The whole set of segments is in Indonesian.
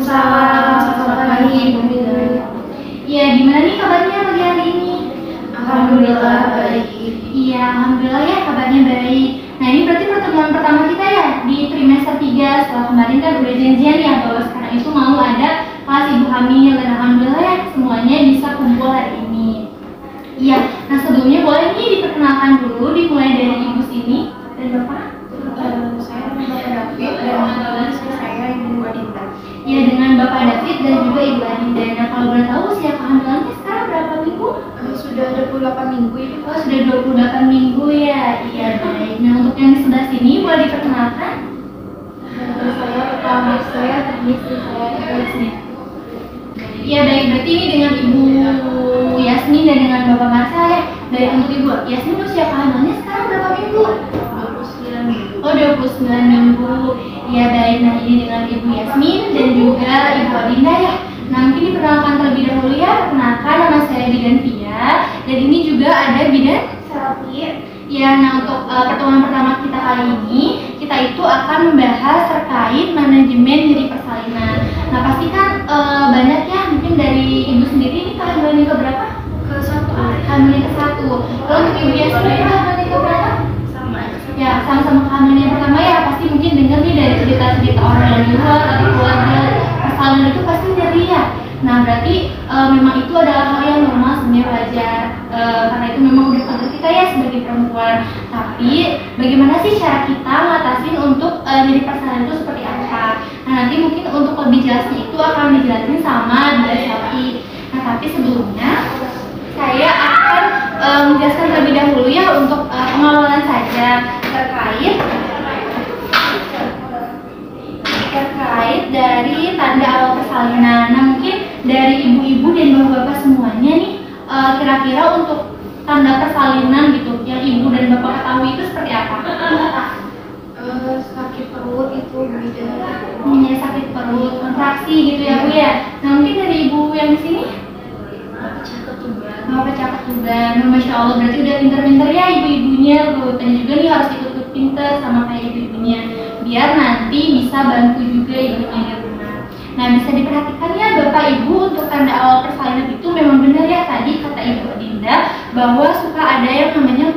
Waalaikumsalam. Selamat pagi, Bu. Iya, gimana nih kabarnya pagi hari ini? Alhamdulillah baik. Iya, alhamdulillah ya kabarnya baik. Nah, ini berarti pertemuan pertama kita ya di trimester 3. Setelah kemarin kan udah janjian ya bahwa sekarang itu mau ada kelas ibu hamil, dan alhamdulillah ya semuanya bisa kumpul hari ini. Iya, nah sebelumnya boleh nih diperkenalkan dulu, dimulai dari ibu sini dan bapak. Saya Bapak David dan istri saya Ibu Adinda. Ya, dengan Bapak David dan juga Ibu Adinda. Nah, kalau boleh tahu usia kehamilannya sekarang berapa minggu? Sudah 28 minggu ini. Oh, sudah 28 minggu ya. Iya, baik. Nah, untuk yang di sebelah sini boleh diperkenalkan? Saya Kepala saya dan istri saya Yasmin. Iya, baik. Berarti ini dengan Ibu Yasmin dan dengan Bapak Marcel ya. Baik, untuk Ibu Yasmin usia kehamilannya sekarang berapa minggu? 29 minggu. Oh, 29 minggu. Iya, baik. Nah, ini dengan Ibu Yasmin dan juga Ibu Adinda ya. Nah, mungkin diperkenalkan terlebih dahulu ya. Perkenalkan, nama saya Bidan Via. Dan ini juga ada Bidan Selvi. Ya, nah untuk pertemuan pertama kita kali ini, kita itu akan membahas terkait manajemen nyeri persalinan. Nah, pasti kan banyak ya, mungkin dari Ibu sendiri ini kehamilan yang keberapa? Ke-1. Kehamilan yang ke-1. Kalau untuk Ibu Yasmin kehamilan yang keberapa? Sama. Ya, sama-sama kehamilan yang pertama ya, pasti mungkin dengar nih dari cerita-cerita orang yang di luar atau keluarga, persalinan itu pasti nyeri ya. Nah, berarti memang itu adalah hal yang normal, sebenarnya wajar, karena itu memang udah takdir kita ya sebagai perempuan. Tapi bagaimana sih cara kita ngatasin untuk nyeri persalinan itu seperti apa? Nah, nanti mungkin untuk lebih jelasnya itu akan dijelasin sama Bunda Selvi. Nah, tapi sebelumnya saya akan menjelaskan terlebih dahulu ya untuk pengawalan saja terkait dari tanda awal persalinan. Nah, mungkin dari ibu-ibu dan bapak-bapak semuanya nih, kira-kira untuk tanda persalinan gitu yang ibu dan bapak ketahui itu seperti apa? Sakit perut itu beda. Ya, sakit perut, kontraksi gitu ya Bu ya. Nah, mungkin dari ibu yang di sini? Pecah ketuban. Pecah ketuban. Nah, Masya Allah, berarti udah pinter-pinter ya ibu-ibunya tuh. Dan juga nih harus ikut-ikut pinter sama kayak ibu-ibunya, biar nanti bisa bantu juga ibunya di rumah. Nah, bisa diperhatikan ya Bapak Ibu, untuk tanda awal persalinan itu memang benar ya tadi kata Ibu Adinda bahwa suka ada yang namanya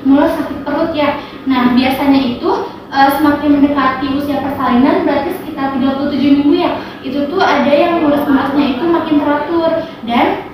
mules sakit perut ya. Nah, biasanya itu semakin mendekati usia persalinan, berarti sekitar 37 minggu ya, itu tuh ada yang mules-mulesnya itu makin teratur dan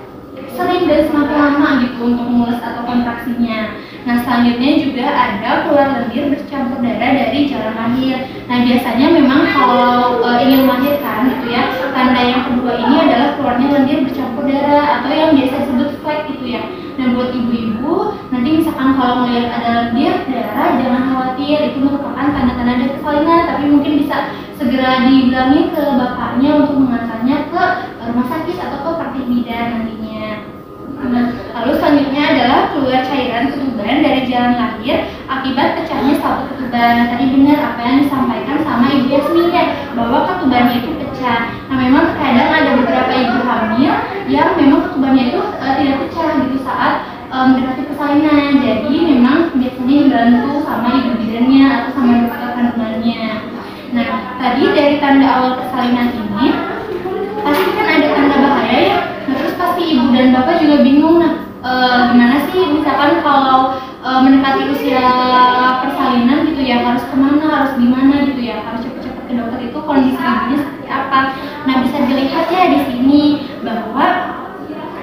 sering dan semakin lama gitu untuk mules atau kontraksinya. Nah, selanjutnya juga ada keluar lendir bercampur darah dari jalan lahir. Nah, biasanya memang kalau ingin melahirkan gitu ya, tanda yang kedua ini adalah keluarnya lendir bercampur darah atau yang biasa disebut flek gitu ya. Nah, buat ibu-ibu, nanti misalkan kalau melihat ada lendir darah, jangan khawatir, itu merupakan tanda-tanda dari persalinan, tapi mungkin bisa segera dibilangin ke bapaknya untuk mengantarnya ke rumah sakit atau ke praktik bidan nantinya. Nah, lalu selanjutnya adalah keluar cairan ketuban dari jalan lahir akibat pecahnya satu ketuban. Nah, tadi benar apa yang disampaikan sama Ibu Yasmin ya, bahwa ketubannya itu pecah. Nah, memang kadang ada beberapa ibu hamil yang memang ketubannya itu tidak pecah gitu saat mendekati persalinan. Jadi memang biasanya dibantu sama ibu bidannya atau sama dokter kandungannya. Nah, tadi dari tanda awal persalinan ini pasti kan ada tanda bahaya ya. Nah, terus pasti ibu dan bapak juga bingung. Nah, gimana sih misalkan kalau mendekati usia persalinan gitu ya, harus kemana, harus gimana gitu ya, harus cepet-cepet ke dokter, itu kondisi ibunya seperti apa? Nah, bisa dilihat ya di sini bahwa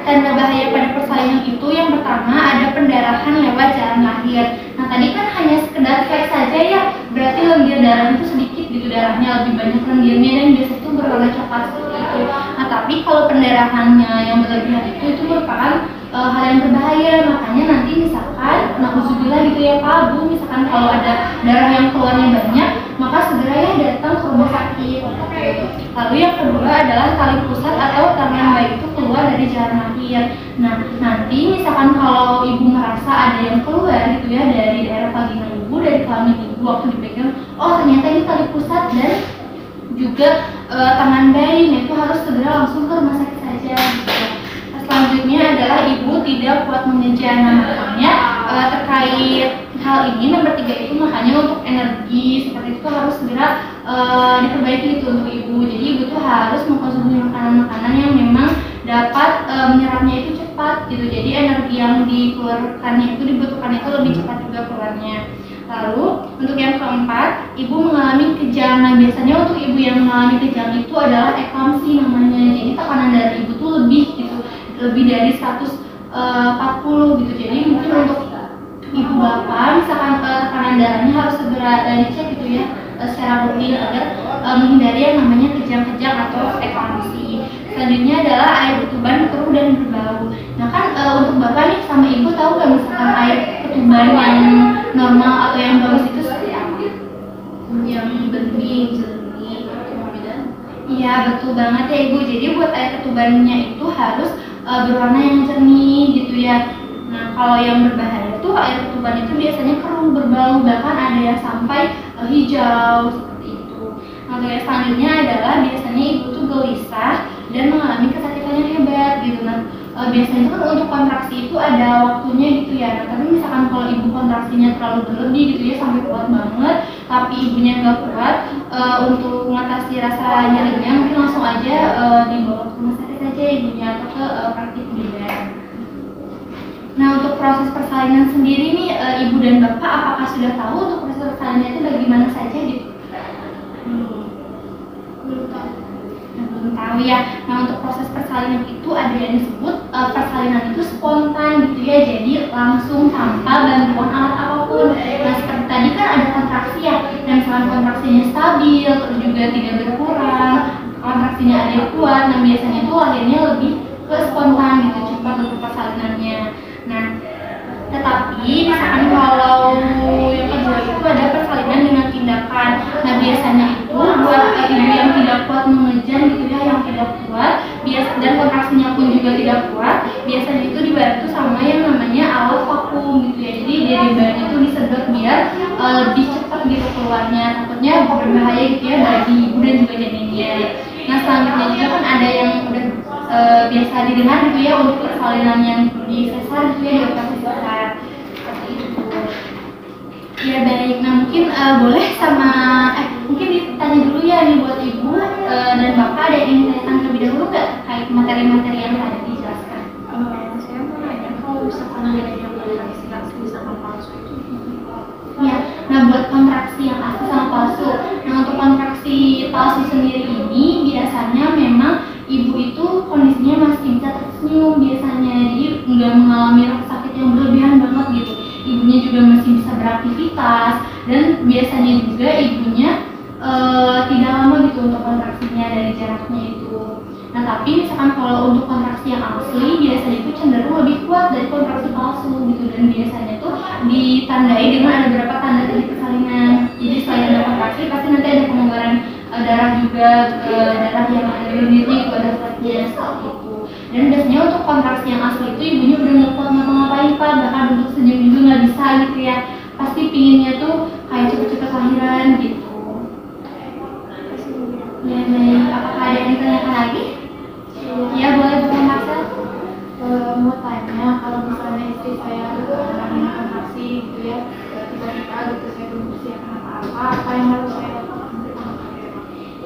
tanda bahaya pada persalinan itu yang pertama ada pendarahan lewat jalan lahir. Nah, tadi kan hanya sekedar flek saja ya, berarti lendir darah itu sedikit gitu, darahnya lebih banyak lendirnya dan biasanya itu berwarna coklat seperti itu. Nah, tapi kalau pendarahannya yang berlebihan itu merupakan hal yang berbahaya. Makanya nanti misalkan nauzubillah gitu ya Pak Bu, misalkan kalau ada darah yang keluarnya banyak, maka segera ya datang ke rumah sakit. Lalu yang kedua adalah tali pusat atau tangan bayi itu keluar dari jalan lahir. Nah, nanti misalkan kalau ibu merasa ada yang keluar gitu ya dari daerah vagina ibu, dari kelamin ibu waktu dipegang, oh ternyata ini tali pusat dan juga tangan bayi, nah itu harus segera langsung ke rumah sakit saja gitu. Selanjutnya adalah ibu tidak kuat mengejar, namanya terkait hal ini nomor 3 itu makanya untuk energi seperti itu harus segera diperbaiki gitu untuk ibu. Jadi ibu tuh harus mengkonsumsi makanan-makanan yang memang dapat menyerapnya itu cepat gitu. Jadi energi yang dikeluarkannya itu dibutuhkan itu lebih cepat juga keluarnya. Lalu untuk yang keempat, ibu mengalami kejang. Nah biasanya untuk ibu yang mengalami kejang itu adalah eklamsi namanya. Jadi tekanan darah ibu tuh lebih gitu, lebih dari 140 gitu. Jadi mungkin untuk ibu bapak misalkan tekanan darahnya harus segera dicek gitu ya secara rutin agar menghindari yang namanya kejang-kejang atau eklamsi. Selanjutnya adalah air ketuban keruh dan berbau. Nah kan untuk bapak nih sama ibu tahu nggak misalkan air ketuban yang normal atau yang bagus itu seperti apa? Yang bening, jernih, dan Iya betul banget ya ibu. Jadi buat air ketubannya itu harus berwarna yang jernih gitu ya. Nah kalau yang berbahaya tuh air ketuban itu biasanya keruh, berbau, bahkan ada yang sampai hijau seperti itu. Nah yang selanjutnya adalah biasanya ibu tuh gelisah dan mengalami kesakitan yang hebat gitu. Nah biasanya kan untuk kontraksi itu ada waktunya gitu ya. Nah tapi misalkan kalau ibu kontraksinya terlalu berlebih gitu ya sampai kuat banget, tapi ibunya nggak kuat untuk mengatasi rasa nyerinya, mungkin langsung aja dibawa ke rumah sakit aja ibunya atau ke praktik bidan. Nah untuk proses persalinan sendiri nih ibu dan bapak apakah sudah tahu untuk proses persalinan itu bagaimana saja gitu? belum tahu. Belum tahu ya. Nah untuk proses persalinan itu ada yang disebut persalinan itu spontan gitu ya, jadi langsung tanpa bantuan alat apapun. Nah seperti tadi kan ada kontraksi ya, dan misalkan kontraksinya stabil terus juga tidak berkurang, kontraksinya ada yang kuat, nah biasanya itu akhirnya lebih ke spontan gitu, cepat untuk persalinannya. Nah tetapi misalkan kalau yang kedua itu ada persalinan dengan tindakan. Nah biasanya itu buat ibu yang tidak kuat mengejar gitu ya, yang tidak kuat dan kontraksinya pun juga tidak kuat, biasanya itu dibantu sama yang namanya alat vakum gitu ya. Jadi dari bahan itu disedot biar lebih cepat gitu keluarnya, takutnya berbahaya gitu ya bagi ibu dan juga janinnya. Nah selanjutnya juga kan ada yang udah biasa didengar gitu ya untuk persalinan yang di sesar gitu ya, di operasi sesar seperti itu. Ya baik, nah mungkin boleh sama mungkin ditanya dulu ya nih buat ibu dan bapak ada yang ingin ditanyakan terlebih dahulu nggak terkait materi-materi yang tadi dijelaskan? Saya mau nanya kalau misalkan ada yang kontraksi misalkan palsu itu Ya, nah buat kontraksi yang asli sama palsu. Nah untuk kontraksi palsu sendiri ini biasanya memang ibu itu kondisinya masih bisa tersenyum biasanya, jadi nggak mengalami rasa sakit yang berlebihan banget gitu. Ibunya juga masih bisa beraktivitas dan biasanya juga ibunya tidak lama gitu untuk kontraksinya dari jaraknya itu. Nah tapi misalkan kalau untuk kontraksi yang asli biasanya itu cenderung lebih kuat dari kontraksi palsu gitu, dan biasanya tuh ditandai dengan ada beberapa tanda dari persalinan. Jadi selain ada kontraksi pasti nanti ada pengeluaran darah juga, darah yang ada di bibirnya itu ada flatnya seperti itu. Dan biasanya untuk kontraksi yang asli itu ibunya udah nggak kuat ngapa-ngapain pak, bahkan untuk senyum juga nggak bisa gitu ya. Pasti pinginnya tuh kayak cepet-cepet lahiran gitu. Ya baik, apakah ada yang ditanyakan lagi? Ya boleh Bu Marcel. mau tanya kalau misalnya istri saya mengalami kontraksi gitu ya, tiba-tiba gitu saya belum persiapan apa yang harus saya lakukan?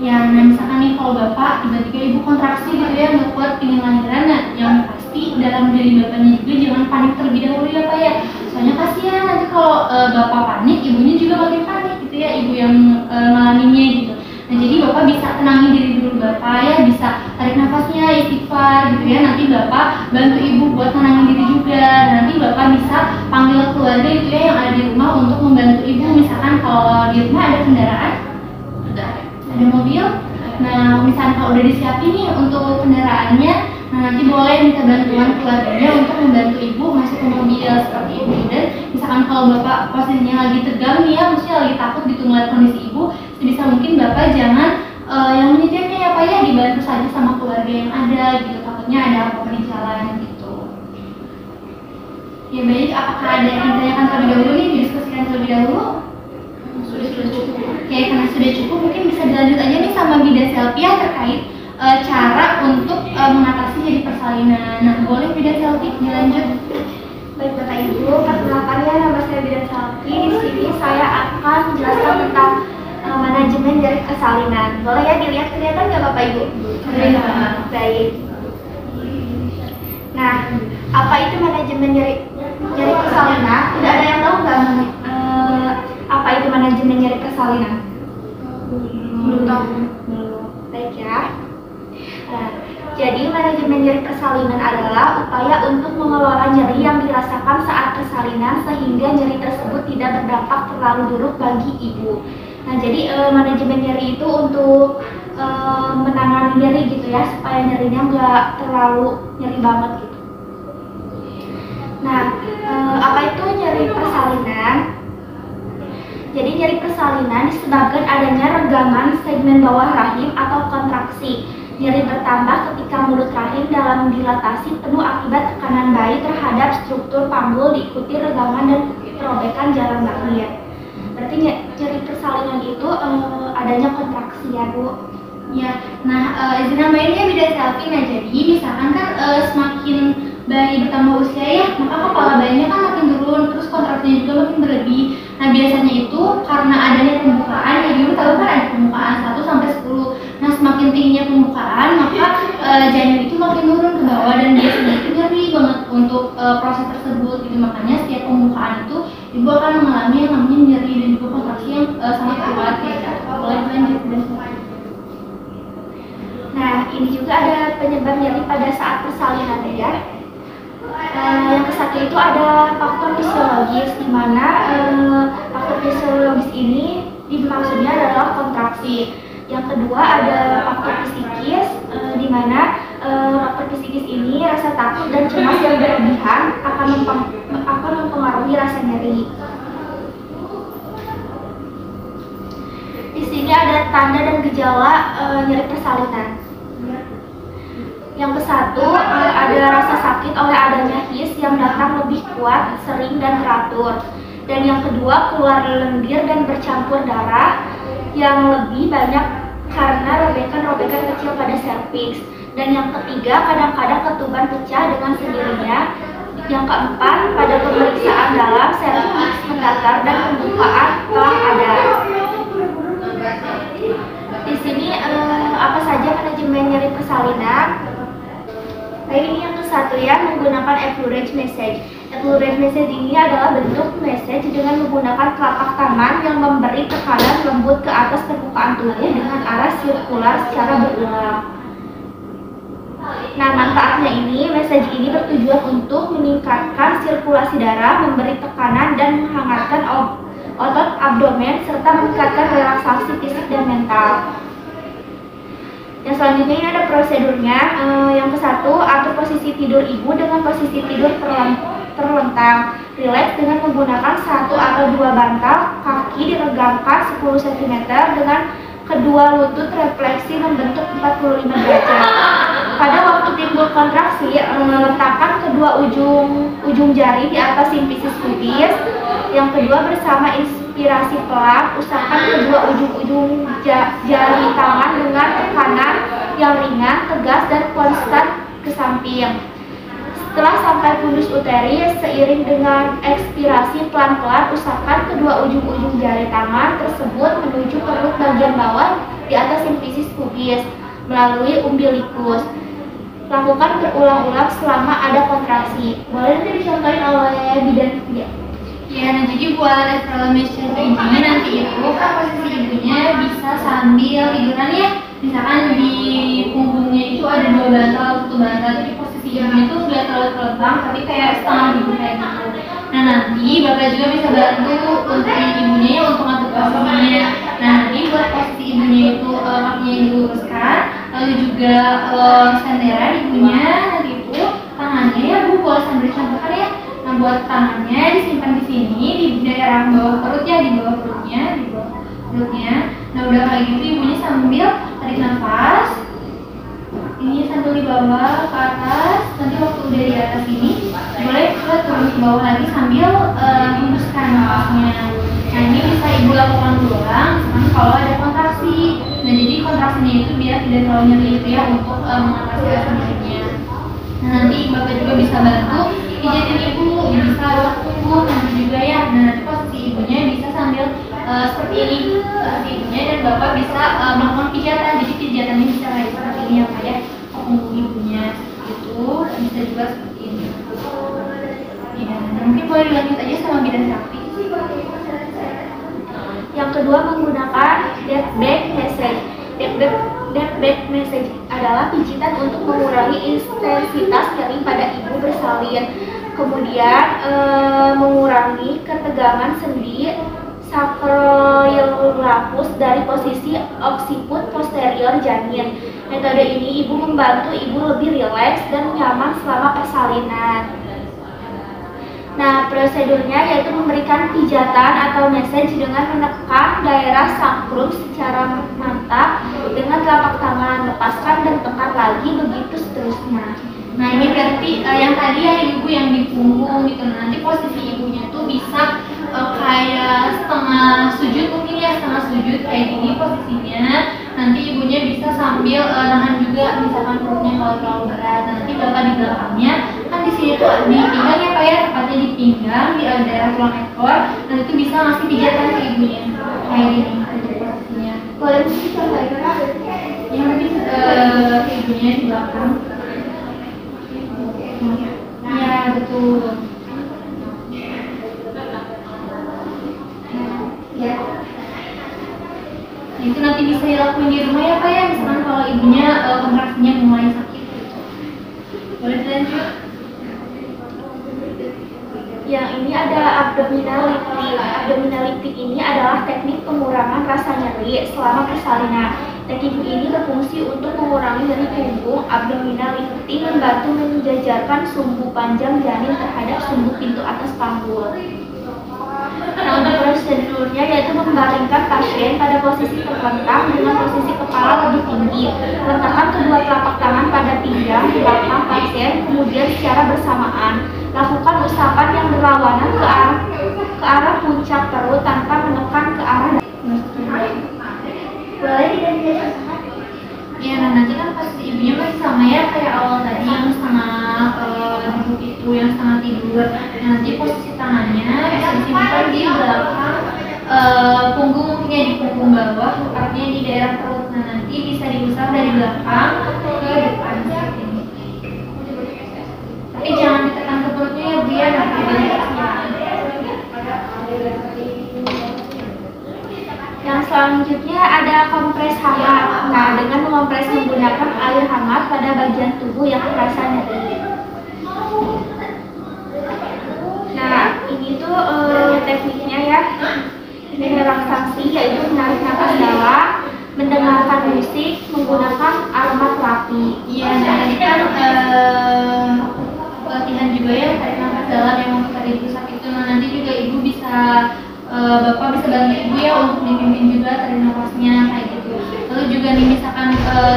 Ya, nah misalkan nih kalau bapak tiba-tiba ibu kontraksi gitu ya, nggak kuat pingin lahiran, nah yang pasti dalam diri bapaknya juga jangan panik terlebih dahulu ya pak ya. Soalnya kasihan nanti kalau bapak panik, ibunya juga makin panik gitu ya, ibu yang ngalaminnya gitu. Nah jadi bapak bisa tenangin diri dulu bapak ya, bisa tarik nafasnya, istighfar gitu ya. Nanti bapak bantu ibu buat tenangin diri juga. Nanti bapak bisa panggil keluarga gitu ya yang ada di rumah untuk membantu ibu. Misalkan kalau di rumah ada kendaraan, ada mobil. Nah misalkan kalau udah disiapin nih untuk kendaraannya, nah nanti boleh minta bantuan keluarganya untuk membantu ibu masuk ke mobil seperti itu. Dan misalkan kalau bapak posisinya lagi tegang nih ya, maksudnya lagi takut gitu ngeliat kondisi ibu, sebisa mungkin bapak jangan yang menyetirnya ya pak ya, dibantu saja sama keluarga yang ada gitu, takutnya ada apa-apa di jalan gitu. Ya baik, apakah ada yang ditanyakan terlebih dahulu nih, didiskusikan terlebih dahulu? Sudah cukup. Oke, karena sudah cukup mungkin bisa dilanjut aja nih sama Bida Selfie terkait cara untuk mengatasi jadi persalinan. Nah boleh Bida Selfie dilanjut. Baik Bapak Ibu, perkenalkan ya, nama saya Bidan Salki. Di sini saya akan menjelaskan tentang manajemen nyeri persalinan. Boleh ya dilihat, kelihatan nggak Bapak Ibu? Kelihatan. Baik. Nah, apa itu manajemen nyeri persalinan? Udah ada yang tahu nggak apa itu manajemen nyeri persalinan? Belum tahu. Baik ya. Nah, jadi manajemen nyeri persalinan adalah upaya untuk mengelola nyeri yang dirasakan saat persalinan sehingga nyeri tersebut tidak berdampak terlalu buruk bagi ibu. Nah, jadi manajemen nyeri itu untuk menangani nyeri gitu ya, supaya nyerinya nggak terlalu nyeri banget gitu. Nah, apa itu nyeri persalinan? Jadi nyeri persalinan disebabkan adanya regangan segmen bawah rahim atau kontraksi. Nyeri bertambah ketika mulut rahim dalam dilatasi penuh akibat tekanan bayi terhadap struktur panggul diikuti regangan dan perobekan jalan lahir. Berarti nyeri persalinan itu adanya kontraksi ya Bu. Ya, nah izin nambahin ya Bidan Selfie. Nah jadi misalkan kan semakin bayi bertambah usia ya, maka kepala bayinya kan makin turun, terus kontraksinya juga makin berlebih. Nah biasanya itu karena adanya pembukaan, ya dulu tahu kan ada pembukaan 1 sampai 10. Nah semakin tingginya pembukaan, maka janin itu makin turun ke bawah dan biasanya itu nyeri banget untuk proses tersebut gitu. Makanya setiap pembukaan itu ibu akan mengalami yang namanya nyeri dan juga kontraksi yang sangat kuat ya. Boleh lanjut dan Nah, ini juga ada penyebab nyeri pada saat persalinan ya. Yang ke-1 itu ada faktor fisiologis, di mana faktor fisiologis ini maksudnya adalah kontraksi. Yang kedua ada faktor psikis, di mana faktor psikis ini rasa takut dan cemas yang berlebihan akan mempengaruhi rasa nyeri. Di sini ada tanda dan gejala nyeri persalinan. Yang ke-1 ada rasa sakit oleh adanya his yang datang lebih kuat, sering dan teratur. Dan yang kedua keluar lendir dan bercampur darah yang lebih banyak karena robekan-robekan kecil pada serviks. Dan yang ketiga kadang-kadang ketuban pecah dengan sendirinya. Yang keempat pada pemeriksaan dalam serviks mendatar dan pembukaan telah ada. Di sini apa saja manajemen nyeri persalinan? Baik, ini yang ke-1 ya, menggunakan average message. Average message ini adalah bentuk message dengan menggunakan telapak tangan yang memberi tekanan lembut ke atas permukaan tubuh dengan arah sirkular secara berulang. Nah, manfaatnya ini, message ini bertujuan untuk meningkatkan sirkulasi darah, memberi tekanan dan menghangatkan otot abdomen serta meningkatkan relaksasi fisik dan mental. Yang selanjutnya ini ada prosedurnya. Yang ke-1, atur posisi tidur ibu dengan posisi tidur terlentang. Rileks dengan menggunakan 1 atau 2 bantal, kaki diregangkan 10 cm dengan kedua lutut refleksi membentuk 45 derajat. Pada waktu timbul kontraksi, letakkan kedua ujung jari di atas simfisis pubis. Yang kedua bersama inspirasi pelan, usahakan kedua ujung jari tangan dengan tekanan yang ringan, tegas dan konstan ke samping. Setelah sampai fundus uterus, seiring dengan ekspirasi pelan-pelan, usapkan kedua ujung jari tangan tersebut menuju perut bagian bawah di atas simfisis pubis melalui umbilikus. Lakukan berulang-ulang selama ada kontraksi. Boleh nanti dicontohin oleh bidan ya. Ya, nah jadi buat exploration ini nanti itu kan posisi ibunya bisa sambil tiduran ya. Misalkan di punggungnya itu ada 2 bantal, 1 bantal, jadi posisi ibunya itu nggak terlalu terlentang, tapi kayak setengah ibu kayak gitu. Nah nanti bapak juga bisa bantu untuk ibunya ya untuk ngatur posisinya. Nah nanti buat posisi ibunya itu kakinya diluruskan, lalu juga senderan ibunya nanti itu tangannya ya bu boleh sambil dicontohkan ya. Nah buat tangannya disimpan di sini di daerah bawah perut ya, di bawah perutnya, di bawah perutnya. Nah udah kayak gitu ibunya sambil tarik nafas, ini sambil dibawa ke atas. Nanti waktu udah di atas ini boleh coba turun ke bawah lagi sambil hembuskan nafasnya. Nah ini bisa ibu lakukan ulang, misalkan kalau ada kontraksi. Nah jadi kontraksinya itu biar tidak terlalu nyeri itu ya untuk mengatasi rasa nyerinya. Nah nanti bapak juga bisa bantu pijatin ibu, bisa tubuh nanti juga ya. Nah nanti posisi ibunya bisa sambil seperti ini, posisi ibunya, dan bapak bisa melakukan pijatan. Jadi pijatannya bisa kayak seperti ini ya pak ya, ke punggung ibunya itu bisa juga seperti ini. Ya, nah mungkin boleh dilanjut aja sama bidan terapi. Yang kedua menggunakan dead back massage. Dead back massage adalah pijitan untuk mengurangi intensitas nyeri pada ibu bersalin, kemudian mengurangi ketegangan sendi sacroiliacus dari posisi occiput posterior janin. Metode ini ibu membantu ibu lebih rileks dan nyaman selama persalinan. Nah, prosedurnya yaitu memberikan pijatan atau massage dengan menekan daerah sacrum secara mantap dengan telapak tangan, lepaskan dan tekan lagi, begitu seterusnya. Nah ini berarti yang tadi ya ibu yang di punggung gitu. Nanti posisi ibunya tuh bisa kayak setengah sujud mungkin ya, setengah sujud kayak gini posisinya. Nanti ibunya bisa sambil nahan juga misalkan perutnya kalau terlalu berat. Nanti bapak di belakangnya kan di sini tuh di pinggang ya pak ya, tepatnya di pinggang di daerah tulang ekor. Nanti tuh bisa ngasih pijatan ke ibunya kayak gini untuk posisinya. Boleh dicoba ya? Yang nanti ke ibunya di belakang. Ya betul. Ya. Nah, itu nanti bisa dilakuin di rumah ya pak ya, misalkan kalau ibunya kontraksinya mulai sakit. Boleh dilanjut? Yang ini ada abdominal lifting. Abdominal lifting ini adalah teknik pengurangan rasa nyeri selama persalinan. Teknik ini berfungsi untuk mengurangi nyeri punggung. Abdominal lifting membantu menjajarkan sumbu panjang janin terhadap sumbu pintu atas panggul. Nah, untuk prosedurnya yaitu membaringkan pasien pada posisi terlentang dengan posisi kepala lebih tinggi. Letakkan kedua telapak tangan pada pinggang belakang pasien, kemudian secara bersamaan lakukan usapan yang berlawanan ke arah puncak perut tanpa menekan ke arah. Boleh tidak dijelaskan? Ya, nah nanti kan posisi ibunya masih sama ya kayak awal tadi yang setengah duduk itu, yang setengah tidur. Nah, nanti posisi tangannya bisa disimpan di belakang punggung, mungkin ya di punggung bawah, tepatnya di daerah perut. Nah nanti bisa diusap dari belakang ke depan seperti ini. Tapi jangan ditekan ke perutnya ya bu ya, nanti banyak kasihan. Yang selanjutnya ada kompres hangat. Nah, dengan mengompres menggunakan air hangat pada bagian tubuh yang terasa nyeri. Nah, ini tuh tekniknya ya. Ini relaksasi, yaitu menarik nafas dalam, mendengarkan musik, menggunakan aromaterapi. Iya, nah ini kan latihan juga ya, tarik nafas dalam yang untuk tadi ibu sakit itu. Nah nanti juga ibu bisa bapak bisa bantu ibu ya untuk dipimpin juga tarik nafasnya kayak gitu. Lalu juga nih misalkan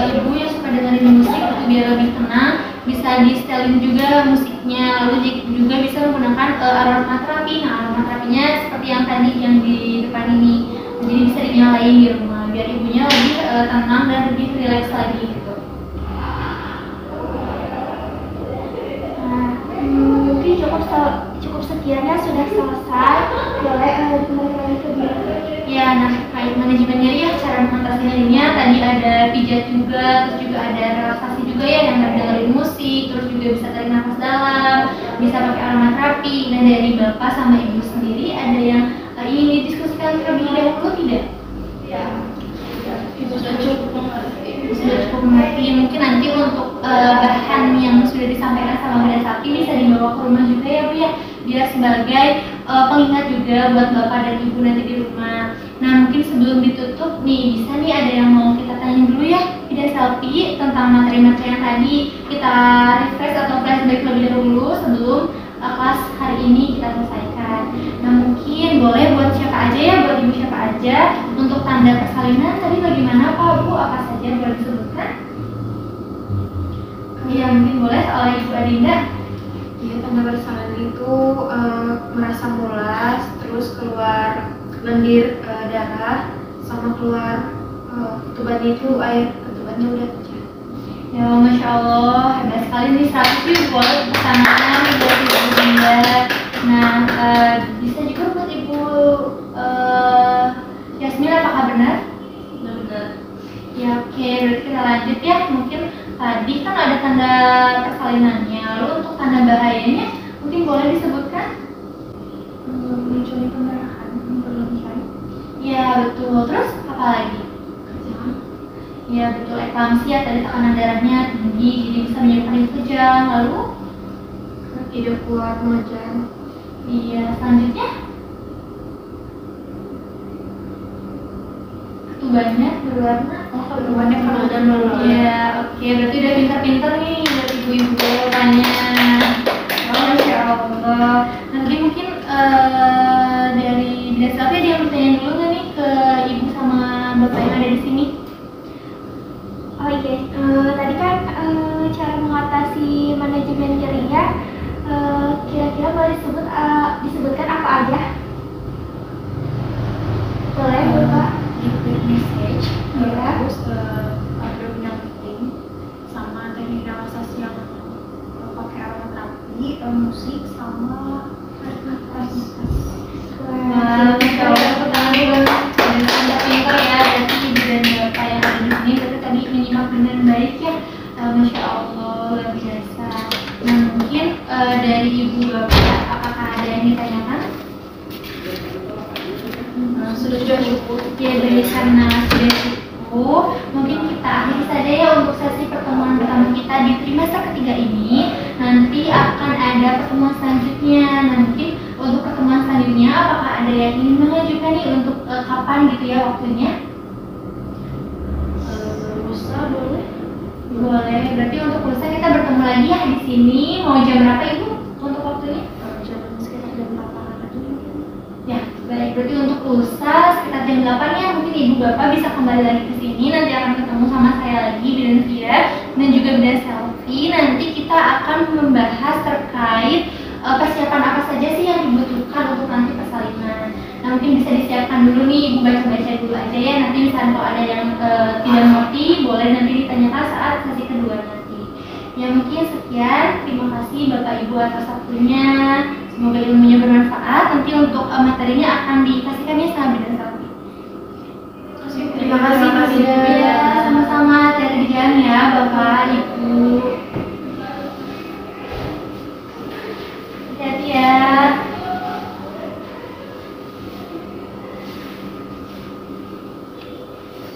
ibu yang suka dengerin musik itu biar lebih tenang, bisa di setelin juga musiknya. Lalu juga bisa menggunakan aromaterapi. Nah aromaterapinya seperti yang tadi yang di depan ini, jadi bisa dinyalain di rumah biar ibunya lebih tenang dan lebih rileks lagi gitu. Mungkin cukup sekiannya sudah selesai. Boleh kembali lagi ke dia. Ya, nah terkait manajemen nyeri ya, cara mengatasi nyerinya tadi ada pijat juga, terus juga ada relaksasi juga ya yang dengerin musik, terus juga bisa tarik nafas dalam, bisa pakai aromaterapi. Nah dari bapak sama ibu sendiri ada yang ingin didiskusikan terlebih dahulu tidak? Ya, sudah cukup mengerti. Mungkin nanti untuk bahan yang sudah disampaikan sama Bidan Sakti bisa dibawa ke rumah juga ya bu ya, biar sebagai pengingat juga buat bapak dan ibu nanti di rumah. Nah mungkin sebelum ditutup nih, bisa nih ada yang mau kita tanya dulu ya Bidan Selfie tentang materi-materi yang tadi kita refresh atau flashback lebih dahulu sebelum kelas hari ini kita selesaikan. Nah mungkin boleh buat siapa aja ya, buat ibu siapa aja, untuk tanda persalinan tadi bagaimana Pak Bu, apa saja boleh disebutkan? Iya mungkin boleh soal Ibu Adinda. Iya, tanda persalinan itu merasa mulas, terus keluar lendir darah, sama keluar ketubannya itu air ketubannya udah pecah. Ya, Masya Allah, hebat sekali nih 100 view buat pesanan buat Ibu Bunda. Nah, bisa juga buat Ibu Yasmin, apakah benar? Benar. Ya, oke, berarti kita lanjut ya. Mungkin tadi kan ada tanda persalinannya, lalu untuk tanda bahayanya mungkin boleh disebutkan? Munculnya pendarahan berlebihan. Ya, betul. Terus apa lagi? Ya, betul, eklamsia, tadi tekanan darahnya tinggi, jadi bisa menyebabkan kejang. Lalu Tidak kuat mengejar. iya, selanjutnya ketubannya berwarna. Ketubannya keruh dan lelah. Ya, oke, berarti udah pintar-pintar nih buat ibu-ibu jawabannya. Oh, Masya Allah. Nanti mungkin dari Bida Selfie ada yang bertanya dulu nggak nih ke ibu sama bapak yang ada di sini? Oh iya, tadi kan cara mengatasi manajemen nyerinya, kira-kira boleh disebutkan apa aja? Boleh, Bapak? Liquid message, Iya. terus abdominal breathing, sama teknik relaksasi yang pakai aromaterapi, musik, sama tarik nafas. Wah, Masya Allah, pertama nih banget. Dan pintar-pintar ya, berarti ibu dan bapak yang ada di sini berarti tadi menyimak dengan baik ya. Masya Allah, luar biasa. Nah, mungkin dari ibu bapak, apakah ada yang ditanyakan? Sudah cukup. Ya, baik, karena sudah cukup, mungkin kita akhiri saja ya untuk sesi pertemuan pertama kita di trimester ketiga ini. Nanti akan ada pertemuan selanjutnya. Nah, mungkin untuk pertemuan selanjutnya, apakah ada yang ingin mengajukan nih untuk kapan gitu ya waktunya? Lusa boleh? Boleh. Berarti untuk lusa kita bertemu lagi ya di sini. Mau jam berapa ibu untuk waktunya? Jam sekitar jam 8 aja mungkin. Ya, baik. Berarti untuk lusa sekitar jam 8 ya, mungkin ibu bapak bisa kembali lagi ke sini. Nanti akan ketemu sama saya lagi, Bidan Fira dan juga Bidan Selfie. Nanti kita akan membahas terkait persiapan apa saja sih yang dibutuhkan untuk nanti persalinan. Nah, mungkin bisa disiapkan dulu nih, ibu baca-baca dulu aja ya. Nanti misalnya kalau ada yang tidak mengerti, boleh nanti ditanyakan saat sesi kedua nanti. Ya, mungkin sekian. Terima kasih Bapak Ibu atas waktunya. Semoga ilmunya bermanfaat. Nanti untuk materinya akan dikasihkan ya sama Bidan Selfie. Terima kasih, Mas Ida. Ya, sama-sama. Hati-hati di jalan ya, Bapak, Ibu. Hati-hati ya.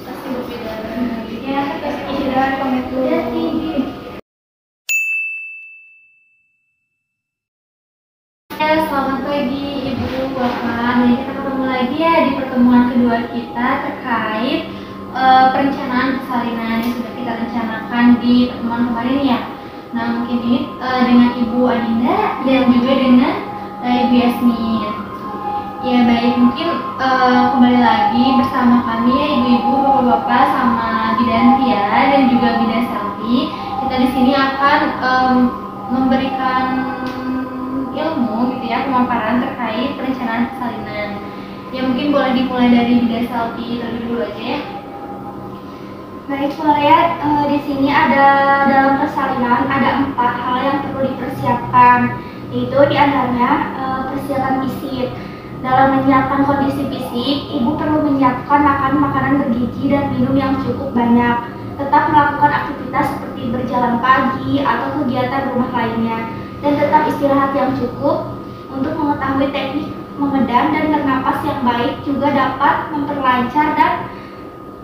Kasih Bu Ida. Ya, Ida, pamit dulu. hati-hati. Ya, selamat pagi Ibu, Bapak. Jadi kita ketemu lagi ya di pertemuan kedua kita terkait perencanaan persalinan yang sudah kita rencanakan di pertemuan kemarin ya. Nah, mungkin ini dengan Ibu Adinda dan juga dengan Ibu Yasmin. Ya baik, mungkin kembali lagi bersama kami ya ibu-ibu, bapak-bapak, sama Bidan Tia dan juga Bidan Selfie. Kita di sini akan memberikan ilmu gitu ya, pemaparan terkait perencanaan persalinan. Ya mungkin boleh dimulai dari Bidan Selfie terlebih dulu aja ya. Baik, boleh ya. Di sini ada dalam persalinan ada 4 hal yang perlu dipersiapkan, yaitu diantaranya persiapan fisik. Dalam menyiapkan kondisi fisik, ibu perlu menyiapkan makan makanan bergizi dan minum yang cukup banyak. Tetap melakukan aktivitas seperti berjalan pagi atau kegiatan rumah lainnya, dan tetap istirahat yang cukup. Untuk mengetahui teknik memedam dan bernapas yang baik juga dapat memperlancar dan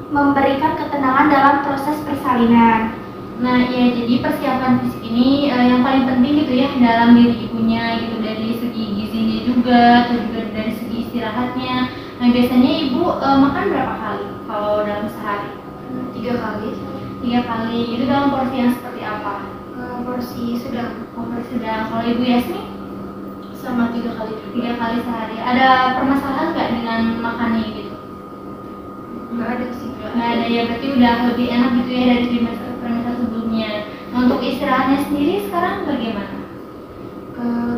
memberikan ketenangan dalam proses persalinan. Nah ya, jadi persiapan fisik ini yang paling penting gitu ya dalam diri ibunya gitu, dari segi gizinya juga atau juga dari segi istirahatnya. Nah biasanya ibu makan berapa kali kalau dalam sehari? 3 kali. 3 kali. Itu dalam porsi yang seperti apa? Porsi sedang. Porsi sedang. Kalau ibu Yasmin? Sama 3 kali juga. 3 kali sehari. Ada permasalahan nggak dengan makannya gitu? Nggak ada sih. Nggak ada ya, berarti udah lebih enak gitu ya dari trimester sebelumnya. Nah, untuk istirahatnya sendiri sekarang bagaimana?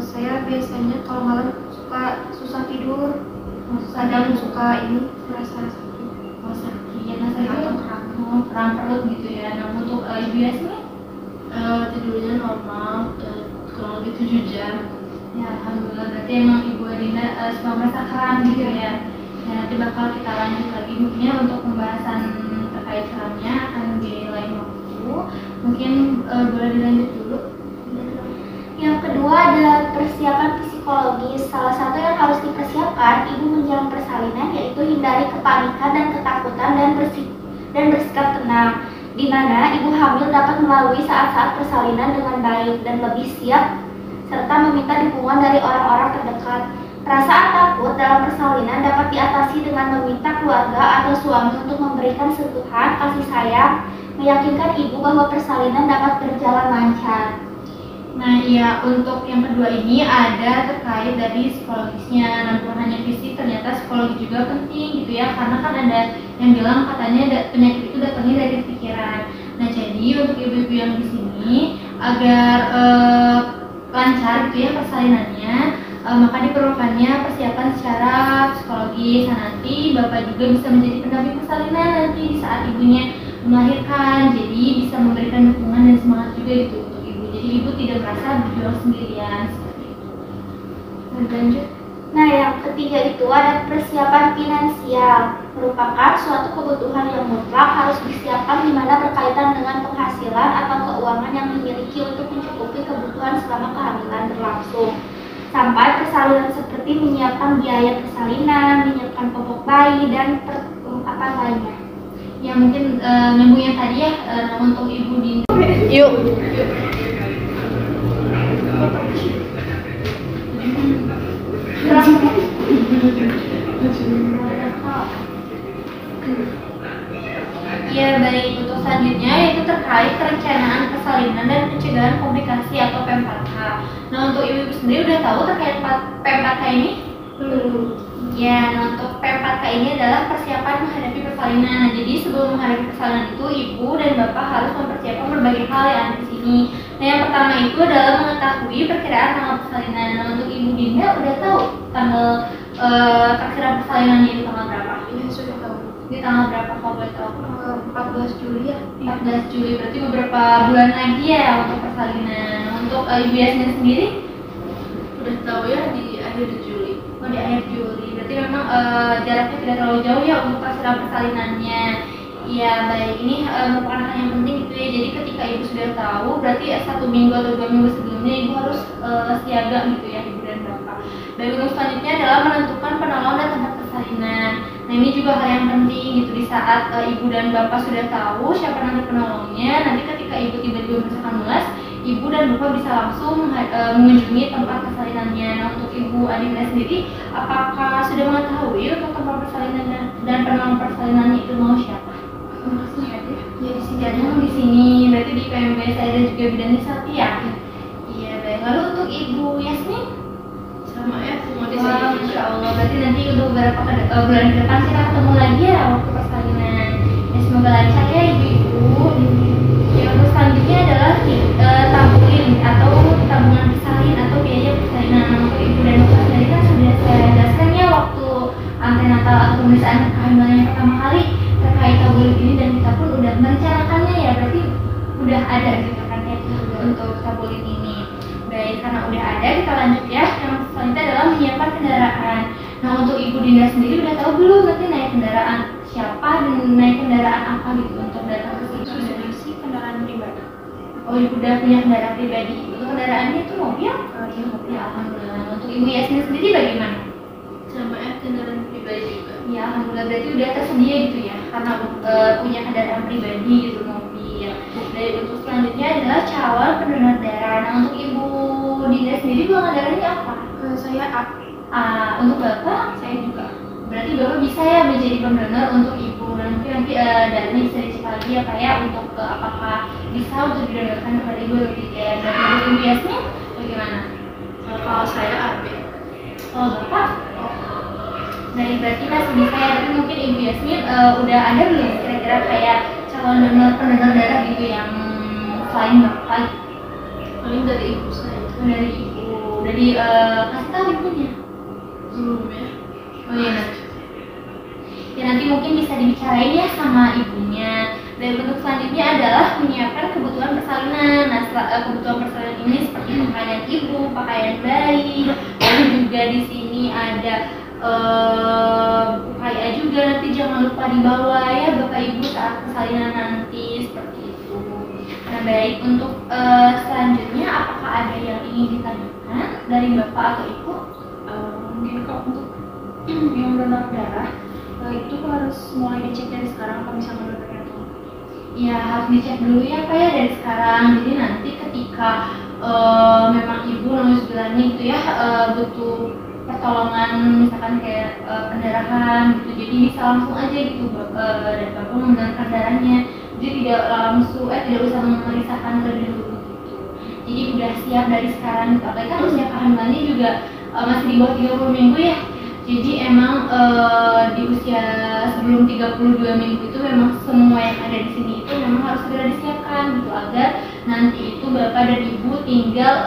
Saya biasanya kalau malam suka susah tidur, Kadang kadang suka ini merasa sakit. sakit, nah sakit kram perut gitu ya. Nah untuk ibu Yasmin tidurnya normal, kurang lebih 7 jam. Ya, alhamdulillah berarti emang Ibu Adinda semua merasakan gitu ya. Ya, nanti bakal kita lanjut lagi mungkin untuk pembahasan terkait sahamnya akan di lain waktu. Mungkin boleh dilanjut dulu. Yang kedua ada persiapan psikologis. Salah satu yang harus dipersiapkan ibu menjelang persalinan yaitu hindari kepanikan dan ketakutan dan bersikap tenang, di mana ibu hamil dapat melalui saat-saat persalinan dengan baik dan lebih siap serta meminta dukungan dari orang-orang terdekat. Perasaan takut dalam persalinan dapat diatasi dengan meminta keluarga atau suami untuk memberikan sentuhan kasih sayang, meyakinkan ibu bahwa persalinan dapat berjalan lancar. Nah iya, untuk yang kedua ini ada terkait dari psikologisnya. Nah bukan hanya fisik, ternyata psikologi juga penting gitu ya. Karena kan ada yang bilang katanya penyakit itu datangnya dari pikiran. Nah jadi untuk ibu-ibu yang di sini agar lancar gitu ya persalinannya, maka diperlukannya persiapan secara psikologis. Nah nanti bapak juga bisa menjadi pendamping persalinan nanti di saat ibunya melahirkan. Jadi bisa memberikan dukungan dan semangat juga gitu. Jadi ibu tidak merasa berjuang sendirian seperti itu. Lanjut. Nah, yang ketiga itu ada persiapan finansial, merupakan suatu kebutuhan yang mutlak harus disiapkan di mana berkaitan dengan penghasilan atau keuangan yang dimiliki untuk mencukupi kebutuhan selama kehamilan berlangsung. Sampai persalinan seperti menyiapkan biaya persalinan, menyiapkan popok bayi dan perlengkapan lainnya. Ya mungkin nyambung yang tadi ya untuk ibu Dinda. Yuk. Ya baik, untuk selanjutnya yaitu terkait perencanaan persalinan dan pencegahan komplikasi atau P4K. Nah untuk ibu-ibu sendiri udah tahu terkait P4K ini? Ya, nah untuk P4K ini adalah persiapan menghadapi persalinan. Nah, jadi sebelum menghadapi persalinan itu ibu dan bapak harus mempersiapkan berbagai hal yang ada di sini. Nah yang pertama itu adalah mengetahui perkiraan tanggal persalinan. Nah untuk ibu Dinda udah tahu tanggal perkiraan persalinannya itu tanggal berapa? Iya, sudah tahu. Di tanggal berapa kalau boleh tahu? 14 Juli ya. 14 Juli, berarti beberapa bulan lagi ya untuk persalinan. Untuk ibu Yasmin sendiri? Udah tahu ya, di akhir Juli. Oh di akhir Juli, berarti memang jaraknya tidak terlalu jauh ya untuk perkiraan persalinannya. Iya baik, ini merupakan hal yang penting gitu ya. Jadi ketika ibu sudah tahu, berarti 1 minggu atau 2 minggu sebelumnya ibu harus siaga gitu ya ibu dan bapak. Baik, untuk selanjutnya adalah menentukan penolong dan tempat persalinan. Nah ini juga hal yang penting gitu di saat ibu dan bapak sudah tahu siapa nanti penolongnya. Nanti ketika ibu tiba-tiba merasakan mulas, ibu dan bapak bisa langsung mengunjungi tempat persalinannya. Nah untuk ibu Adinda sendiri, apakah sudah mengetahui untuk tempat persalinan dan penolong persalinannya itu mau siapa? Ya di sini aja di sini, berarti di PMB saya dan juga bidan Nisati ya. Iya baik. Lalu untuk ibu Yasmin? Sama ya, semua di Wah, sini. Insya Allah. Berarti nanti untuk beberapa bulan ke depan kita ketemu lagi ya waktu persalinan. Ya semoga lancar ya ibu-ibu. Ya untuk selanjutnya adalah tabulin atau tabungan persalin atau biaya persalinan. Nah, untuk ibu dan bapak sendiri kan sudah saya jelaskan ya waktu antenatal atau pemeriksaan kehamilan yang pertama kali terkait tabulin ini, dan kita pun udah merencanakannya ya, berarti udah ada gitu kan ya untuk tabulin ini. Baik, karena udah ada kita lanjut ya. Yang selanjutnya adalah menyiapkan kendaraan. Nah untuk ibu Dinda sendiri udah tahu belum nanti naik kendaraan siapa dan naik kendaraan apa gitu untuk datang ke sini? Sudah sih kendaraan pribadi. Oh ibu udah punya kendaraan pribadi. Untuk kendaraannya itu mobil? Iya, mobil. Ya alhamdulillah. Untuk ibu Yasmin sendiri bagaimana? Sama ya, kendaraan pribadi juga. Ya alhamdulillah, berarti udah tersedia gitu ya, karena punya kendaraan pribadi gitu, mobil. Dan untuk selanjutnya adalah calon pendonor darah. Nah untuk ibu Dinda sendiri golongan darahnya apa? Saya A. Untuk bapak? Saya juga. Berarti bapak bisa ya menjadi pendonor untuk ibu. Nanti darahnya bisa dicek lagi ya pak ya, untuk apakah bisa untuk didonorkan kepada ibu atau tidak. Dan untuk ibu Yasmin bagaimana? Kalau saya AB. Kalau bapak? Nah, berarti masih bisa ya, tapi mungkin Ibu Yasmin udah ada belum kira-kira kayak calon pendonor darah gitu yang selain bapak? Paling dari ibu saya. Dari ibu, dari kasih tahu ibunya? Belum ya. Oh iya. Ya nanti mungkin bisa dibicarain ya sama ibunya. Dan bentuk selanjutnya adalah menyiapkan kebutuhan persalinan. Nah, kebutuhan persalinan ini seperti pakaian ibu, pakaian bayi, lalu juga di sini ada UKIA juga, nanti jangan lupa dibawa ya Bapak Ibu saat persalinan nanti, seperti itu. Nah, baik, untuk selanjutnya apakah ada yang ingin ditanyakan dari Bapak atau Ibu? Mungkin kok untuk yang donor darah itu harus mulai dicek dari sekarang kalau misalnya udah pengen tuh. Ya, harus dicek dulu ya Pak ya dari sekarang. Jadi nanti ketika memang Ibu nulis bilangnya gitu ya butuh pertolongan misalkan kayak pendarahan gitu, jadi bisa langsung aja gitu dari Bapak mendonorkan darahnya. Jadi tidak langsung tidak usah memeriksakan terlebih dulu gitu. Jadi udah siap dari sekarang gitu. Apalagi kan usia kehamilannya juga masih di bawah 30 minggu ya. Jadi emang di usia sebelum 32 minggu itu memang semua yang ada di sini itu memang harus segera disiapkan gitu, agar nanti itu Bapak dan Ibu tinggal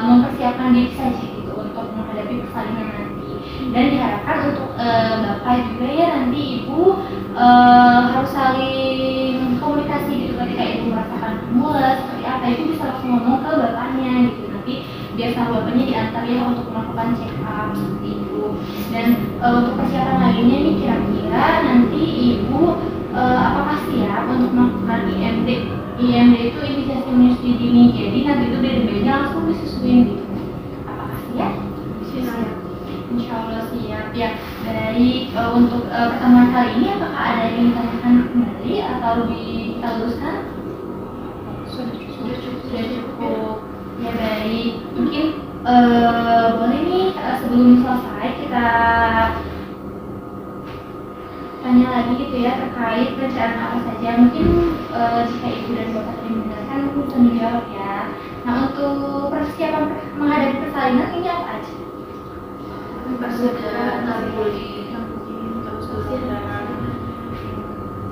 mempersiapkan diri saja gitu untuk menghadapi persalinan nanti. Dan diharapkan untuk Bapak juga ya nanti Ibu harus saling komunikasi gitu, ketika Ibu merasakan mules seperti apa Ibu bisa langsung ngomong ke Bapaknya gitu, nanti biar sama Bapaknya diantar ya untuk melakukan check up seperti itu. Dan untuk persiapan lainnya nih, kira-kira nanti Ibu apakah siap untuk melakukan IMD? IMD itu inisiasi menyusui dini, jadi nanti itu BDB-nya langsung disusuin gitu. Apakah siap? Siap. Insya Allah siap ya. Baik, untuk pertemuan kali ini apakah ada yang ditanyakan kembali atau kita luruskan? Sudah cukup. Ya baik, mungkin boleh nih sebelum selesai kita tanya lagi gitu ya terkait perencanaan apa saja. Mungkin jika Ibu dan Bapak tadi mendengarkan mungkin bisa menjawab ya. Nah, untuk persiapan menghadapi persalinan ini apa aja? Sudah nabuli,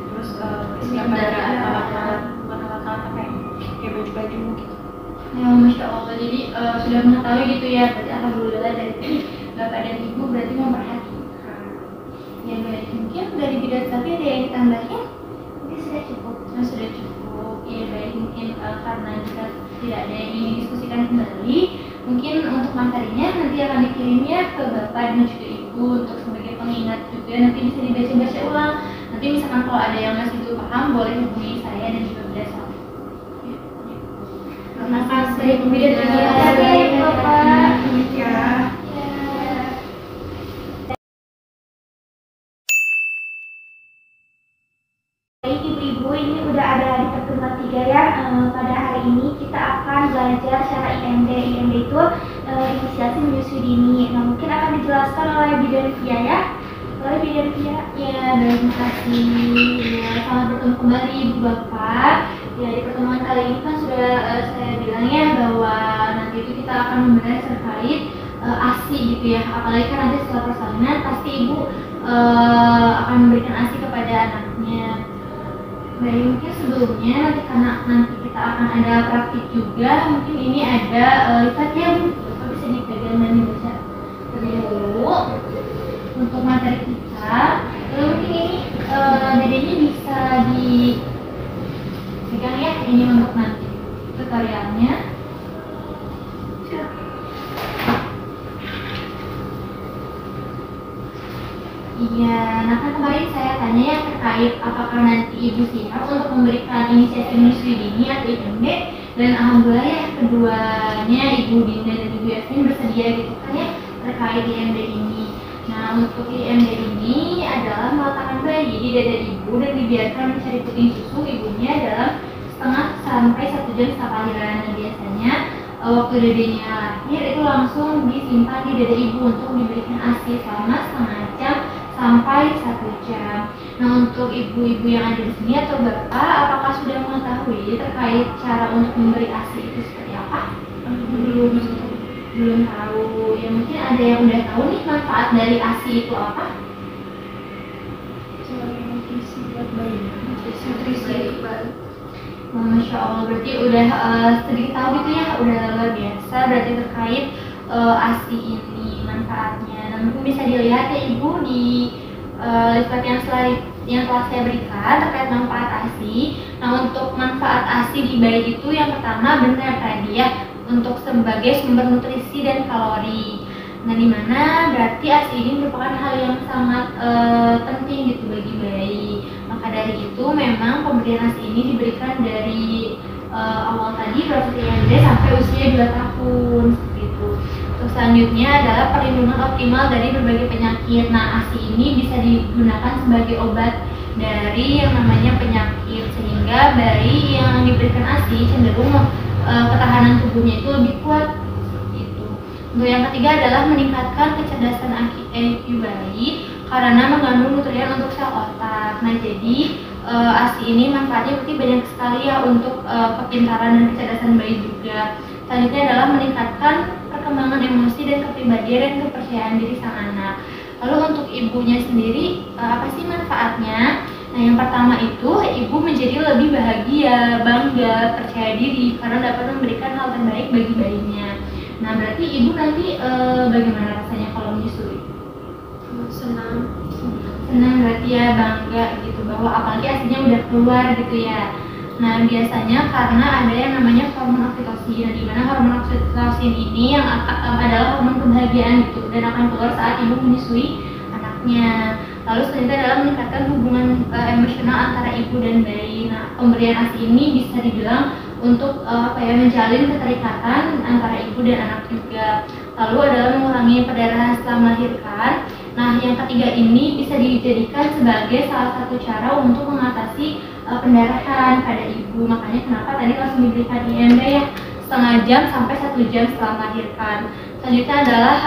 terus persiapan dari alat-alat, bukan alat-alat kayak baju-baju gitu. Ya, Masya Allah, jadi sudah mengetahui gitu ya, berarti alhamdulillah dari Bapak dan Ibu berarti memperhatikan. Ya baik, mungkin dari bidang tapi ada yang ditambahin? Mungkin sudah cukup. Sudah cukup. Ya baik, mungkin karena jika tidak ada yang ingin didiskusikan kembali, mungkin untuk materinya nanti akan dikirimnya ke Bapak dan juga Ibu untuk sebagai pengingat juga, nanti bisa dibaca-baca ulang. Nanti misalkan kalau ada yang masih belum paham boleh hubungi saya dan juga beliau. Terima kasih Bu Bidan, terima kasih Bapak. Ya. Baik Ibu-ibu, ini udah ada di pertemuan 3 ya. Pada hari ini kita akan belajar secara IMD. IMD itu inisiasi menyusui dini. Nah, mungkin akan dijelaskan oleh Bidan Fia ya. Oleh Bidan Fia. Ya, baik, terima kasih. Ya, selamat bertemu kembali Ibu Bapak. Ya, di pertemuan kali ini kan sudah saya bilang ya bahwa nanti itu kita akan membahas terkait ASI gitu ya. Apalagi kan nanti setelah persalinan pasti Ibu akan memberikan ASI kepada anaknya. Baik, mungkin sebelumnya nanti karena nanti kita akan ada praktik juga, mungkin ini ada lihatnya Bu, Bapak bisa dipegang dan dibaca terlebih dahulu untuk materi kita. Lalu mungkin ini dedenya bisa dipegang ya, ini untuk nanti tutorialnya. Iya, nah kan kemarin saya tanya ya terkait apakah nanti Ibu siap untuk memberikan inisiasi menyusui dini atau IMD, dan alhamdulillah ya keduanya Ibu Dinda dan Ibu Yasmin bersedia gitu kan ya terkait IMD ini. Nah, untuk IMD ini adalah meletakkan bayi di dada Ibu dan dibiarkan mencari puting susu ibunya dalam setengah sampai 1 jam setelah kelahiran. Nah, biasanya waktu dedenya lahir itu langsung disimpan di dada Ibu untuk diberikan ASI selama setengah jam sampai 1 jam. Nah, untuk ibu-ibu yang ada di sini atau Bapak, apakah sudah mengetahui terkait cara untuk memberi ASI itu seperti apa? Belum tahu. Ya mungkin ada yang udah tahu nih manfaat dari ASI itu apa? Sebagai nutrisi buat bayi. Nutrisi bayi. Masya Allah, berarti udah sedikit tahu gitu ya, udah luar biasa berarti terkait ASI ini manfaatnya. Nah, mungkin bisa dilihat ya Ibu di slide yang yang telah saya berikan terkait manfaat ASI. Nah, untuk manfaat ASI di bayi itu yang pertama benar tadi ya, untuk sebagai sumber nutrisi dan kalori. Nah, dimana berarti ASI ini merupakan hal yang sangat penting gitu bagi bayi. Maka dari itu memang pemberian ASI ini diberikan dari awal tadi proses IMD sampai usia 2 tahun seperti itu. Terus selanjutnya adalah perlindungan optimal dari berbagai penyakit. Nah, ASI ini bisa digunakan sebagai obat dari yang namanya penyakit, sehingga bayi yang diberikan ASI cenderung ketahanan tubuhnya itu lebih kuat. Untuk yang ketiga adalah meningkatkan kecerdasan IQ bayi karena mengandung nutrien untuk sel otak. Nah, jadi ASI ini manfaatnya berarti banyak sekali ya untuk kepintaran dan kecerdasan bayi juga. Selanjutnya adalah meningkatkan perkembangan emosi dan kepribadian dan kepercayaan diri sang anak. Lalu untuk ibunya sendiri, apa sih manfaatnya? Nah, yang pertama itu ibu menjadi lebih bahagia, bangga, percaya diri karena dapat memberikan hal terbaik bagi bayinya. Nah, berarti ibu nanti bagaimana rasanya kalau menyusui? Senang. Senang berarti ya, bangga gitu, bahwa apalagi ASInya udah keluar gitu ya. Nah, biasanya karena ada yang namanya hormon oksitosin, di mana hormon oksitosin ini yang adalah hormon kebahagiaan gitu, dan akan keluar saat ibu menyusui anaknya. Lalu selanjutnya adalah meningkatkan hubungan emosional antara ibu dan bayi. Nah, pemberian ASI ini bisa dibilang untuk menjalin keterikatan antara ibu dan anak juga. Lalu adalah mengurangi perdarahan setelah melahirkan. Nah, yang ketiga ini bisa dijadikan sebagai salah satu cara untuk mengatasi pendarahan pada ibu. Makanya kenapa tadi langsung diberikan IMD ya, setengah jam sampai 1 jam setelah melahirkan. Selanjutnya adalah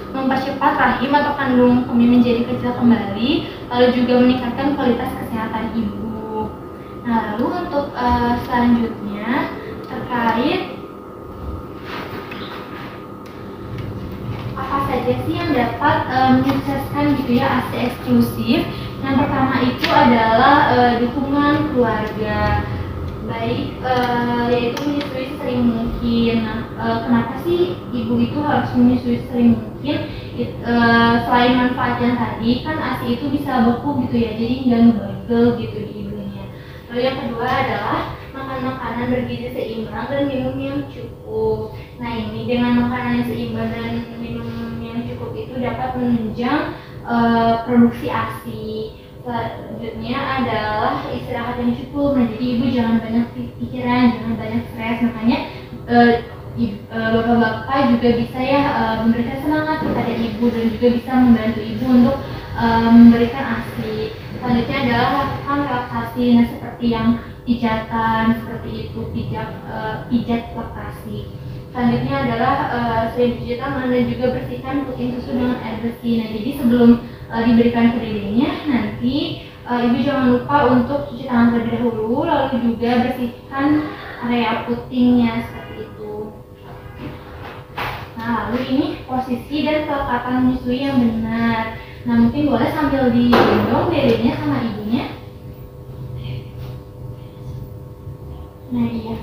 mempercepat rahim atau kandung kemih menjadi kecil kembali, lalu juga meningkatkan kualitas kesehatan ibu. Nah, lalu untuk selanjutnya terkait apa saja sih yang dapat menyukseskan gitu ya ASI eksklusif. Yang pertama itu adalah dukungan keluarga, baik yaitu menyusui sering mungkin. Nah, kenapa sih ibu itu harus menyusui sering mungkin? Selain manfaatnya tadi kan ASI itu bisa beku gitu ya, jadi nggak ngebagel gitu di ibunya. Lalu yang kedua adalah makan makanan bergizi seimbang dan minum yang cukup. Nah, ini dengan makanan yang seimbang dan minum yang cukup itu dapat menunjang produksi ASI. Selanjutnya adalah istirahat yang cukup. Nah, jadi ibu jangan banyak pikiran, jangan banyak stres. Makanya bapak-bapak juga bisa ya memberikan semangat kepada ibu dan juga bisa membantu ibu untuk memberikan ASI. Selanjutnya adalah lakukan relaksasi, nah seperti yang pijatan, seperti itu, pijat laktasi. Selanjutnya adalah sering cuci tangan dan juga bersihkan puting susu dengan air bersih. Nah, jadi sebelum diberikan ke dedenya, nanti ibu jangan lupa untuk cuci tangan terlebih dahulu, lalu juga bersihkan area putingnya seperti itu. Nah, lalu ini posisi dan kelekatan menyusui yang benar. Nah, mungkin boleh sambil digendong dedenya sama ibunya. Nah, iya.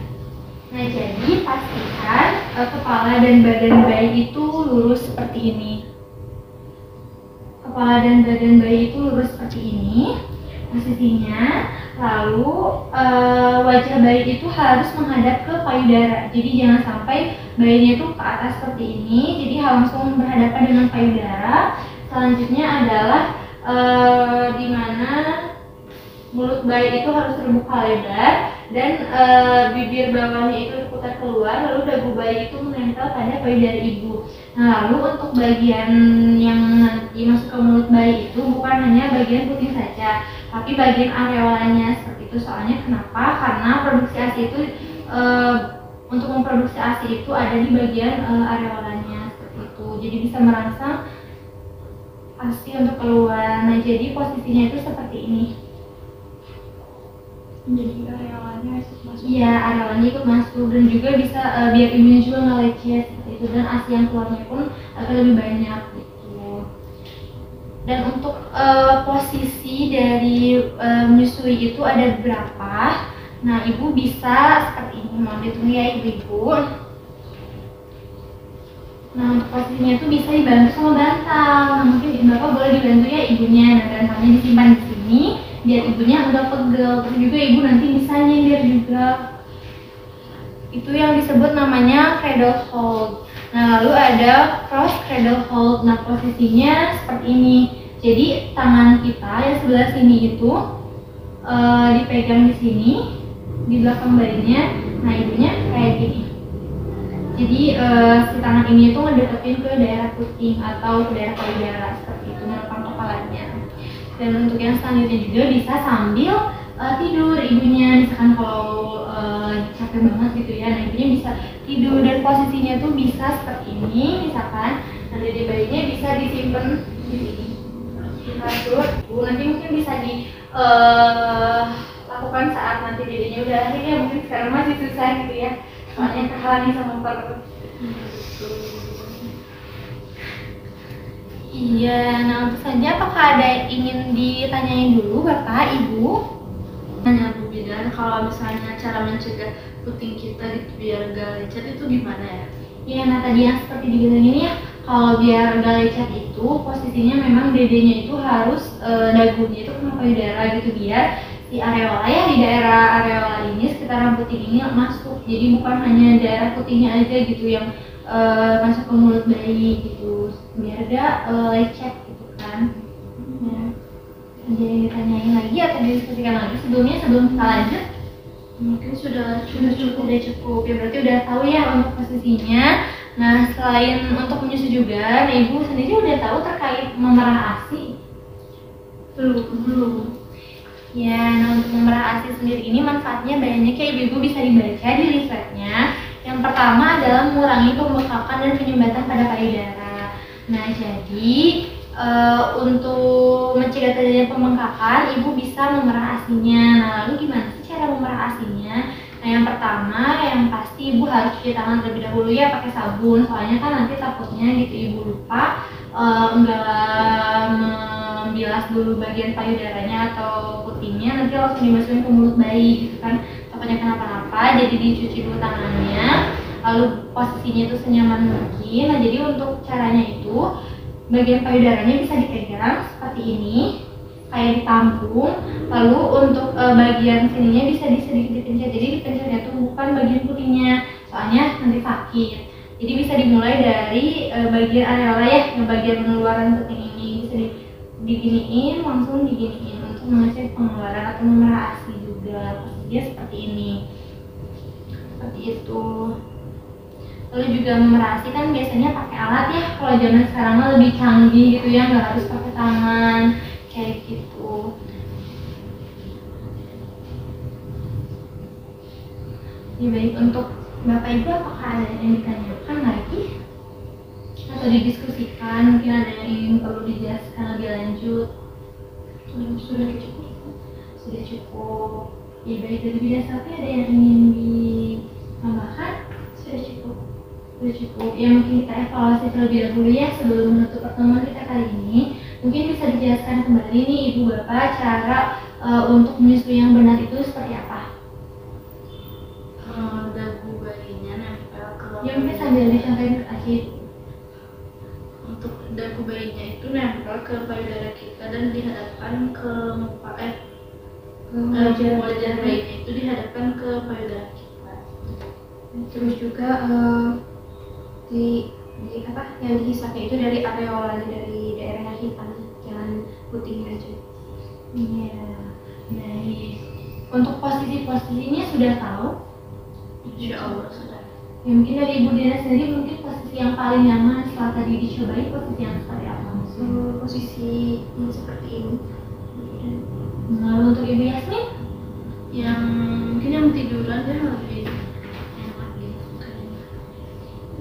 Nah, jadi pastikan kepala dan badan bayi itu lurus seperti ini. Kepala dan badan bayi itu lurus seperti ini posisinya. Lalu wajah bayi itu harus menghadap ke payudara. Jadi jangan sampai bayinya itu ke atas seperti ini. Jadi langsung berhadapan dengan payudara. Selanjutnya adalah di mana mulut bayi itu harus terbuka lebar dan bibir bawahnya itu diputar keluar, lalu dagu bayi itu menempel pada payudara ibu. Nah, lalu untuk bagian yang nanti masuk ke mulut bayi itu bukan hanya bagian puting saja, tapi bagian areolanya seperti itu. Soalnya kenapa? Karena produksi ASI itu untuk memproduksi ASI itu ada di bagian areolanya seperti itu. Jadi bisa merangsang ASI untuk keluar. Nah, jadi posisinya itu seperti ini. Jadi areolanya ikut masuk. Iya, areolanya ikut masuk dan juga bisa biar ibunya juga nggak lecet seperti itu, dan ASI yang keluarnya pun akan lebih banyak gitu. Dan untuk posisi dari menyusui itu ada beberapa. Nah, ibu bisa seperti ini, mau ditunggu ya ibu-ibu. Nah, untuk posisinya itu bisa dibantu sama bantal. Nah, mungkin Bapak boleh dibantu ya ibunya. Nah, bantalnya disimpan di sini biar ibunya enggak pegel. Terus juga ibu nanti bisa nyindir juga. Itu yang disebut namanya cradle hold. Nah, lalu ada cross cradle hold. Nah, posisinya seperti ini. Jadi tangan kita yang sebelah sini itu dipegang di sini, di belakang badannya. Nah, ibunya kayak gini. Jadi si tangan ini itu ngedeketin ke daerah puting atau ke daerah payudara seperti itu, menopang kepalanya. Dan untuk yang selanjutnya juga bisa sambil tidur ibunya, misalkan kalau capek banget gitu ya, nah ibunya bisa tidur dan posisinya tuh bisa seperti ini, misalkan nah dede bayinya bisa disimpan di sini. Kasur, nanti mungkin bisa lakukan saat nanti dedenya udah lahir ya, mungkin sekarang masih susah gitu ya, soalnya terhalangi sama perut. Iya, nah untuk saja apakah ada yang ingin ditanyain dulu Bapak, Ibu? Tanya Bu Bidan, kalau misalnya cara mencegah puting kita biar gak lecet itu gimana ya? Iya, nah tadi yang seperti dibilangin ya, kalau biar gak lecet itu posisinya memang dedenya itu harus dagunya itu kena payudara gitu biar si areola ya di daerah areola ini sekitaran puting ini masuk. Jadi bukan hanya daerah putingnya aja gitu yang masuk ke mulut bayi gitu, biar gak lecet gitu kan. Ya. Ada yang ditanyain lagi atau didiskusikan lagi sebelum kita lanjut? Mungkin sudah cukup ya, berarti udah tahu ya untuk posisinya. Nah, selain untuk menyusui juga, nah ibu sendiri udah tahu terkait memerah ASI? Belum. Ya, nah untuk memerah ASI sendiri ini manfaatnya banyak ya ibu-ibu, bisa dibaca di leafletnya. Yang pertama adalah mengurangi pembengkakan dan penyumbatan pada payudara. Nah, jadi untuk mencegah terjadinya pembengkakan, ibu bisa memerah ASI-nya. Nah, lalu gimana sih cara memerah ASI-nya? Nah, yang pertama, yang pasti ibu harus cuci tangan terlebih dahulu ya pakai sabun. Soalnya kan nanti takutnya gitu ibu lupa enggak membilas dulu bagian payudaranya atau putingnya, nanti langsung dimasukin ke mulut bayi gitu kan. Takutnya kenapa-napa, jadi dicuci dulu tangannya. Lalu posisinya itu senyaman mungkin. Nah, jadi untuk caranya itu bagian payudaranya bisa dipegang seperti ini, kayak ditampung. Lalu untuk bagian sininya bisa sedikit dipencet. Jadi dipencetnya itu bukan bagian putingnya, soalnya nanti sakit. Jadi bisa dimulai dari bagian areola ya, yang bagian pengeluaran puting ini bisa diginiin, langsung diginiin untuk mengecek pengeluaran atau memerah ASI juga. Posisinya seperti ini, seperti itu. Lalu juga memerah ASI kan biasanya pakai alat ya, kalau zaman sekarang lebih canggih gitu ya, nggak harus pakai tangan kayak gitu. Ya baik, untuk Bapak Ibu apakah ada yang ditanyakan lagi atau didiskusikan, mungkin ada yang ingin perlu dijelaskan lebih lanjut? Sudah cukup. Ya baik, dari bidang satu ada yang ingin ditambahkan? Sudah cukup. Ya mungkin kita evaluasi terlebih dahulu ya sebelum menutup pertemuan kita kali ini. Mungkin bisa dijelaskan kembali nih Ibu Bapak cara untuk menyusui yang benar itu seperti apa? Dagu bayinya nempel ke Ya mungkin sambil disampaikan ke Acid. Untuk dagu bayinya itu nempel ke payudara kita dan dihadapkan ke wajah bayinya itu dihadapkan ke payudara kita. Terus juga di apa yang dihisapnya itu dari areola, dari daerah hitam, jangan puting aja. Iya, baik. Untuk posisinya sudah tahu? Insya Allah sudah. Ya, mungkin dari Ibu Dina sendiri mungkin posisi yang paling nyaman setelah tadi dicobai posisi yang seperti apa maksudnya? Posisi yang seperti ini. Lalu untuk Ibu Yasmin? Yang mungkin yang tiduran dia lebih enak gitu kayaknya.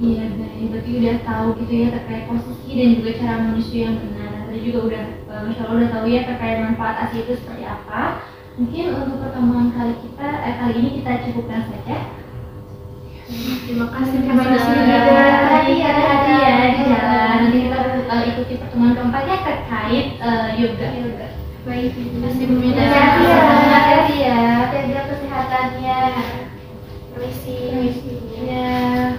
Iya, baik. Berarti udah tahu gitu ya terkait posisi dan juga cara menyusui yang benar. Tadi juga udah, Masya Allah udah tahu ya terkait manfaat ASI itu seperti apa. Mungkin untuk pertemuan kali ini kita cukupkan saja. Terima kasih. Tadi ada hadiah di jalan. Nanti kita ikuti pertemuan keempat ya terkait yoga. Baik, Terima kasih Bu Mida. Terima kasih ya. Jaga kesehatannya. Permisi. Ya.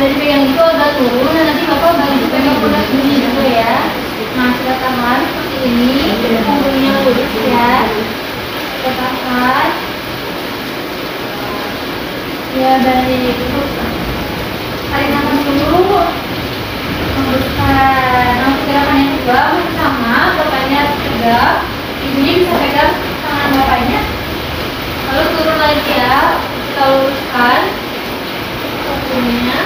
udah dipegang itu agak turun, nah nanti bapak bantu pegang pundak ini juga ya. Nah kita tahan seperti ini, punggungnya lurus ya. Kita tahan. Ya baik, terus tarik nafas dulu. Hembuskan. Nah gerakan yang kedua masih sama, bapaknya harus tegak, ibunya bisa pegang tangan bapaknya. Lalu turun lagi ya, kita luruskan punggungnya.